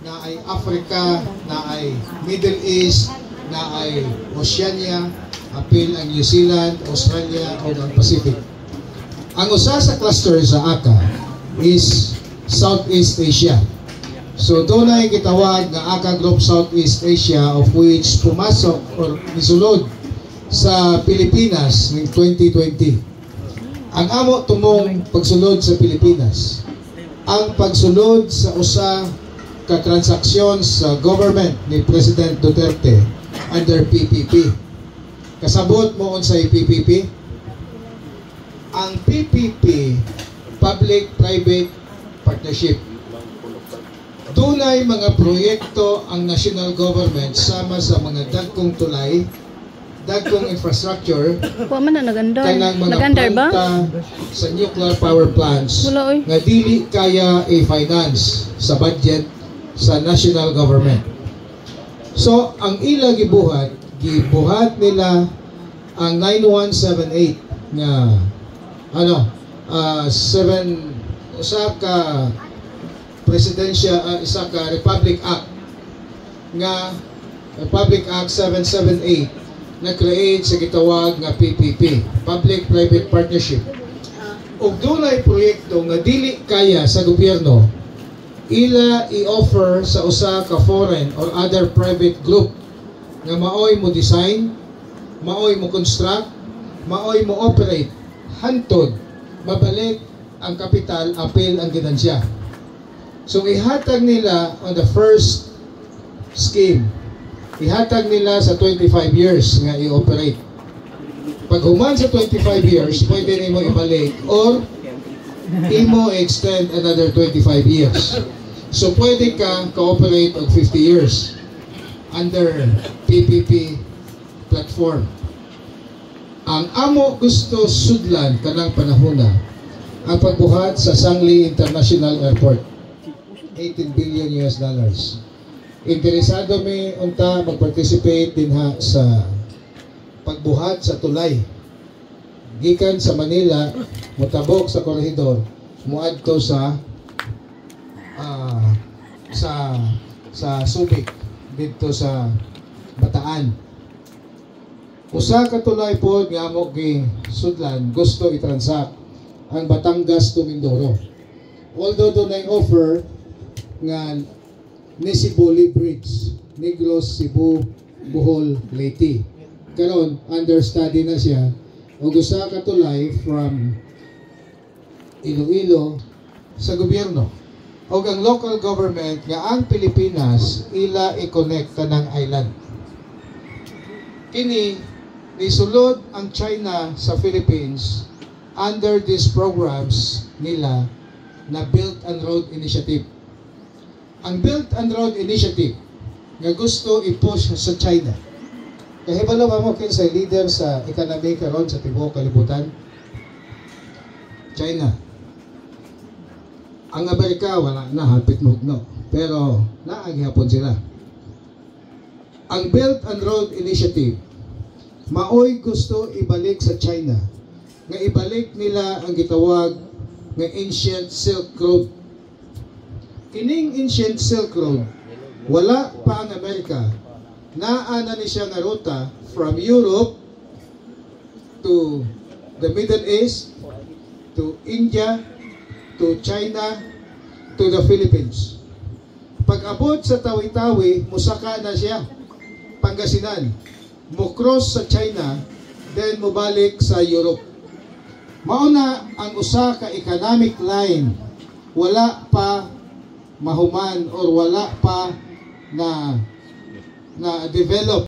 na ay Africa, na ay Middle East, na ay Oceania, apil ang New Zealand, Australia, o ang Pacific. Ang usa sa cluster sa ACA is Southeast Asia. So doon ay gitawag na ACA Group Southeast Asia, of which pumasok or nisulod sa Pilipinas noong 2020. Ang amo tumong pagsulod sa Pilipinas, ang pagsulod sa usa ka transaksyon sa government ni President Duterte under PPP. Kasabot mo unsay PPP? Ang PPP, Public-Private Partnership. Dunay mga proyekto ang national government sama sa mga dagkong tulay, dagkong infrastructure, kanang mga planta sa nuclear power plants nga dili kaya i-finance sa budget sa national government. So, ang ila gibuhat nila ang 9178 nga isa ka presidential, isa ka Republic Act nga Republic Act 778 na create sa gitawag nga PPP, Public-Private Partnership. Ug dunay proyekto nga dili kaya sa gobyerno, ila i-offer sa usa ka foreign or other private group nga maoy mo design, maoy mo construct, maoy mo operate, hantod mabalik ang kapital, apil ang ginansya. So ihatag nila on the first scheme, ihatag nila sa 25 years nga i-operate. Pag human sa 25 years, pwede nimo ibalik or imo extend another 25 years. So pwede ka cooperate og 50 years under PPP platform. Ang amo gusto sudlan kanang panahona ang pagbuhat sa Sangli International Airport, $18 billion. Interesado mi unta mag-participate din sa pagbuhat sa tulay. Gikan sa Manila, mutabok sa korridor, muadto sa Subic dito sa Bataan. Usa ka tulay pod nga amo gi sudlan gusto i-transact ang Batangas to Mindoro. Although doon ay offer nga Nisiboli Bridge, Negros, Cebu, Bohol, Leyte. Karon understudy na siya og usa ka tulay from Iloilo sa gobyerno. Og ang local government nga ang Pilipinas ila i-connect kanang island. Kini nisulod ang China sa Philippines under these programs nila na Belt and Road Initiative. Ang Belt and Road Initiative nga gusto i-push sa China. Kahibalo ba mo kinsay leader sa economy karon sa tibuok kalibutan? China. Ang Amerika wala na, hapit mugno. Pero naagihapon sila. Ang Belt and Road Initiative maoy gusto ibalik sa China nga ibalik nila ang gitawag nga Ancient Silk Road. Kining Ancient Silk Road, wala pa ang Amerika. Naana ni siya nga ruta from Europe to the Middle East, to India, to China, to the Philippines. Pag-abot sa Tawi-Tawi, musaka na siya, Pangasinan. Mo-cross sa China, then mubalik sa Europe. Mauna ang usa ka economic line, wala pa mahuman or wala pa na develop